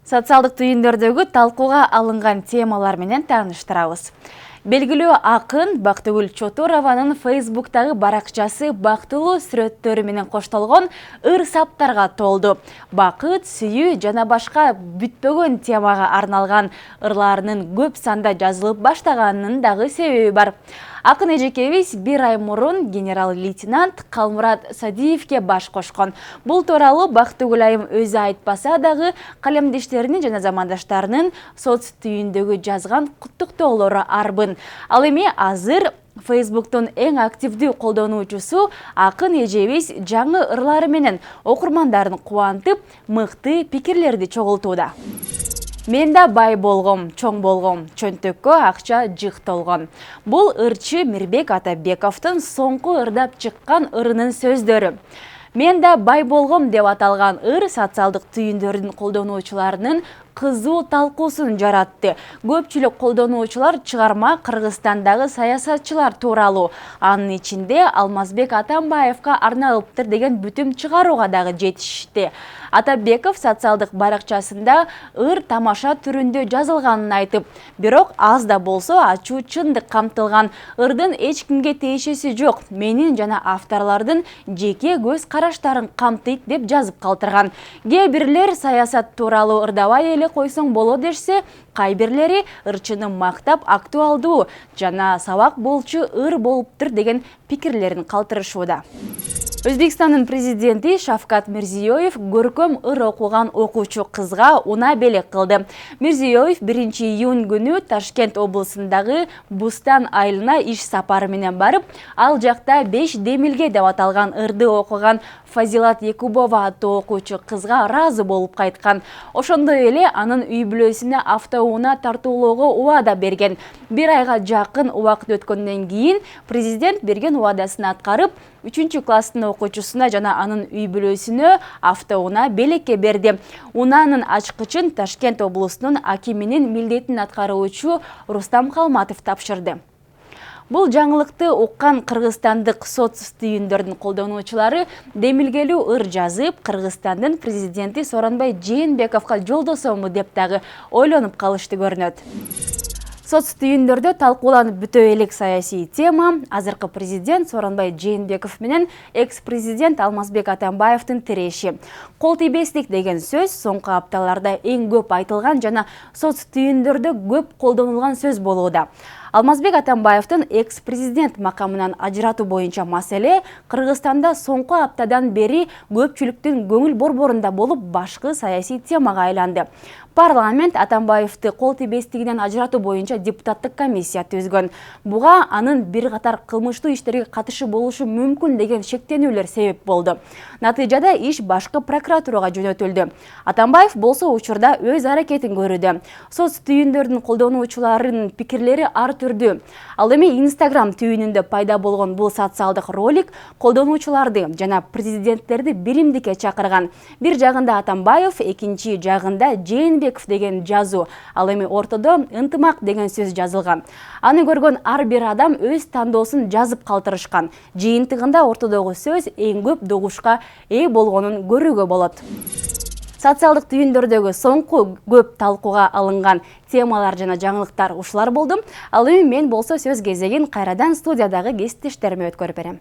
Социалдык түйүндөрдөгү талкууга алынган темалар менен тааныштырабыз. Белгилүү акын Бактыгүл Чотурованын Facebooktагы баракчасы бактылуу сүрөттөрү менен коштолгон ыр саптарга толду. Бакыт, сүйүү жана башка бүтпөгөн темага арналган ырларынын көп санда жазылып баштаганынын дагы себеби бар. Акын эжекебиз бир ай мурун генерал-лейтенант Калмурат Садиевке баш кошкон. Бул тууралуу Бактыгүл айым өзү айтпаса дагы калемдештеринин жана замандаштарынын соц түйүндөгү жазган куттуктоолору арбын. Ал эми азыр Facebooktун эң активдүү колдонуучусу акын эжебиз жаңы ырлары менен окурмандарын кубантып, мыкты пикирлерди чогултууда. Мен да бай болгом, чоң болгом, чөнтөккө акча жык толгон. Бул ырчы Мирбек Атабековдун соңку ырдап чыккан ырынын сөздөрү. Мен да бай болгом деп аталган ыр социалдык түйүндөрдүн колдонуучуларынын кызуу талкуусун жаратты. Көпчүлүк колдонуучулар чыгарма Кыргызстандагы саясатчылар тууралуу, анын ичинде Алмазбек Атамбаевка арналыптыр деген бүтүм чыгарууга дагы жетишти. Атабеков социалдык баракчасында ыр тамаша түрүндө жазылганын айтып, бирок аз да болсо ачуу чындык камтылган. Ырдын эч кимге тиешеси жок, менин жана авторлордун жеке көз караштарын камтыйт деп жазып калтырган. Кээ бирлер саясат тууралуу ырдабай эле койсоң боло дешсе, кайбирлери ырчыны мактап актуалдуу жана сабак болчу ыр болуптур деген пикирлерин калтырышууда. Өзбекстандын президенти Шавкат Мирзиёев көркөм ыр окуган окуучу кызга унаа белек кылды. Мирзиёев 1-июнь күнү Ташкент облусундагы Бустан айылына иш сапары менен барып, ал жакта 5 демилге деп аталган ырды окуган Фазилат Якубова аттуу окуучу кызга ыраазы болуп кайткан. Ошондой эле анын үй бүлөсүнө автоунаа тартуулоого убада берген. Бир айга жакын убакыт өткөндөн кийин президент берген убадасын аткарып, 3-класстын окуучусуна жана анын үй бүлөсүнө автоунаа белекке берди. Унаанын ачкычын Ташкент облусунун акиминин милдетин аткаруучу Рустам Калматов тапшырды. Бул жаңылыкты уккан кыргызстандык соц түйүндөрдүн колдонуучулары демилгелүү ыр жазып, Кыргызстандын президенти Сооронбай Жээнбековго жолдосому деп дагы ойлонуп калышты көрүнөт. Соц түйүндөрдө талкууланып бүтө элек саясий тема азыркы президент Сооронбай Жээнбеков менен экс-президент Алмазбек Атамбаевдин тиреши. Кол тийбестик деген сөз соңку апталарда эң көп айтылган жана соц түйүндөрдө көп колдонулган сөз болууда. Алмазбек Атамбаевдин экс-президент макамынан ажыратуу боюнча маселе Кыргызстанда соңку аптадан бери көпчүлүктүн көңүл борборунда болуп башкы саясий темага айланды. Парламент Атамбаевди кол тийбестигинен ажыратуу боюнча депутаттык комиссия түзгөн. Буга анын бир катар кылмыштуу иштерге катышы болушу мүмкүн деген шектенүүлөр себеп болду. Натыйжада иш башкы прокуратурага жөнөтүлдү. Атамбаев болсо учурда өз аракетин көрүүдө. Соц түйүндөрдүн колдонуучуларынын пикирлери ар түрдүү. Ал эми Instagram түйүнүндө пайда болгон бул социалдык ролик колдонуучуларды жана президенттерди биримдикке чакырган. Бир жагында Атамбаев, экинчи жагында Жээнбеков деген жазуу, ал эми ортодо ынтымак деген сөз жазылган. Аны көргөн ар бир адам өз тандоосун жазып калтырышкан. Жыйынтыгында ортодогу сөз эң көп добушка ээ болгонун көрүүгө болот. Социалдык түйүндөрдөгү соңку көп талкууга алынган темалар жана жаңылыктар ушулар болду. Ал эми мен болсо сөз кезегин кайрадан студиядагы кесиптештериме өткөрүп берем.